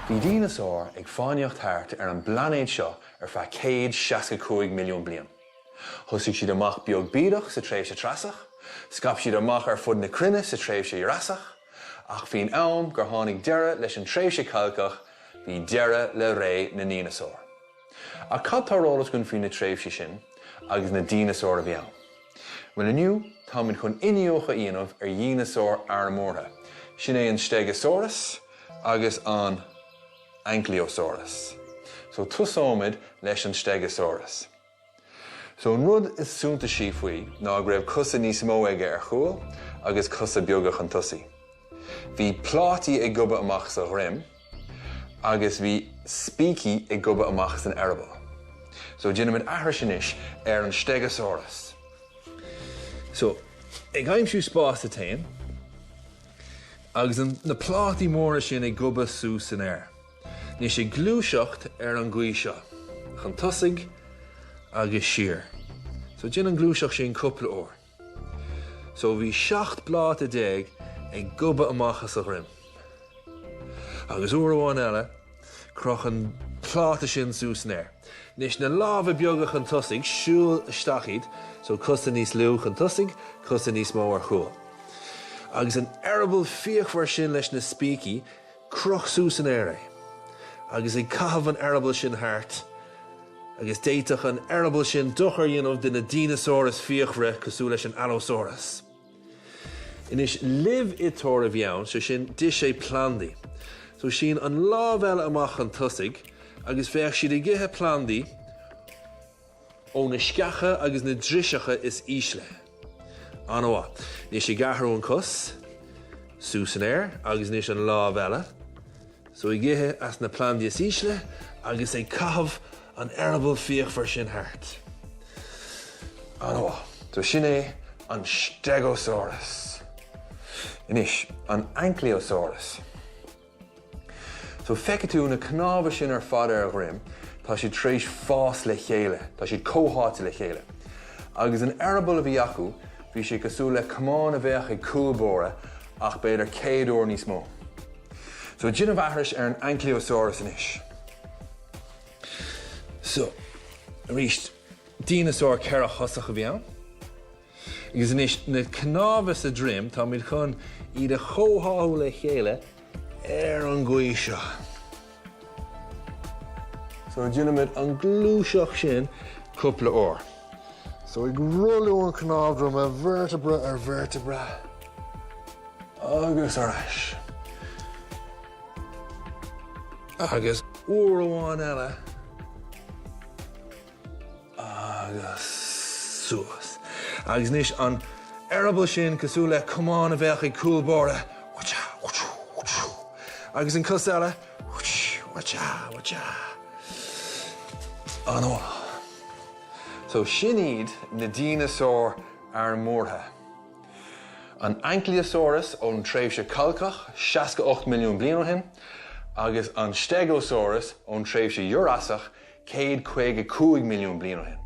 Bhí dinosaur ag fáinneocht thart an blanéid seo feadh 165 milliún bliain. Thosaigh siad amach beag bídeach sa tréimhse trasach, scap siad amach fud na cruinne sa tréimhse iarasach, ach bhín ann gur tháinig deireadh leis an tréimhse cailceach bhí deireadh le ré na dinosaur. A cad tá rólas gon faoin na tréimhse sin agus na dinosaur a bhí ann. Well aniu, tá muid chun iniucha íanamh dinosaur armórtha. Sin é an Stegosaurus agus an Ankylosaurus. So tusámid leis an Stegosaurus. So an rud is súnta sí faoi ná go raibh cusa níos mó aige chúl agus cusa beagach an tusaí. Bhí plátaí ag gubba amach sa ghrim agus bhí spící ag gubba amach san airbal. So dínamid ahra sin is an Stegosaurus. So ag aimsiú spás a tain agus na plátaí móra sin ag gubba sú san air. Ní sé glúiseacht an gcuí seo, chun tusaigh agus siar. So gin an glúiseach sin cúpla ór. So bhí 7 blát a déag ag gubba amachchas a ghrim. Agus uair amháin eile, croch an pláta sin sús néir. Nis na lábha beagach an tusaigh siúil isteachid, so custa níos lú an tusaigh, custa níos mó ar chúil. Agus an airbal fíochmhar sin leis na spící, croch sús an éire. Agus ag cahabh an airbal sin thart, agus déiteach an airbal sin duchar dhéanamh de na dinosaurus fíochmhar cosú leis an Allosaurus. Inis liv itóir a bheann, so sin dis sé plandaí. So sin an lábh eile amach an tusaigh, agus bheadh siad i gcithe plandaí ó na sceacha agus na driseacha is ísle. Anhá, níos sé gathú an cos, sús an air, agus níos an lábh eile. So I gcithe as na plandaí is ísle, agus é cahabh an airbal fíochmhar sin thart. Anhá, so sin é an Stegosaurus. Inis, an Ankylosaurus. So feice tú na cnábha sin ar fad ar ghrim, tá siad tréis fás le chéile, tá siad cóháite le chéile. Agus an airbal a bhí acu, bhí sé cosú le cumán a bheith ag cúlbóra ach beidir 100 uair níos mó. So gin a bhahras an Ankylosaurus inis. So, ríist, dinosaur ceithre chosach a bheann. Agus inis na cnábha sa drim tá muid chun iad a chótháú le chéile an gcuí seo. So dínamid an glúiseach sin cúpla ór. So ag rollú an cnábhdrom a vertebra ar vertebra. Agus arais. Agus uair amháin eile. Agus suas. Agus níos an airbal sin cosú le cumán a bheith ag cúlbóra. Agus an cos eile. Anhá. So sin iad na dinosaur armórtha. An Ankylosaurus ón tréimhse cailceach 68 milliún bliain ó shin, agus an Stegosaurus ón tréimhse iarasach 152 milliún bliain ó shin.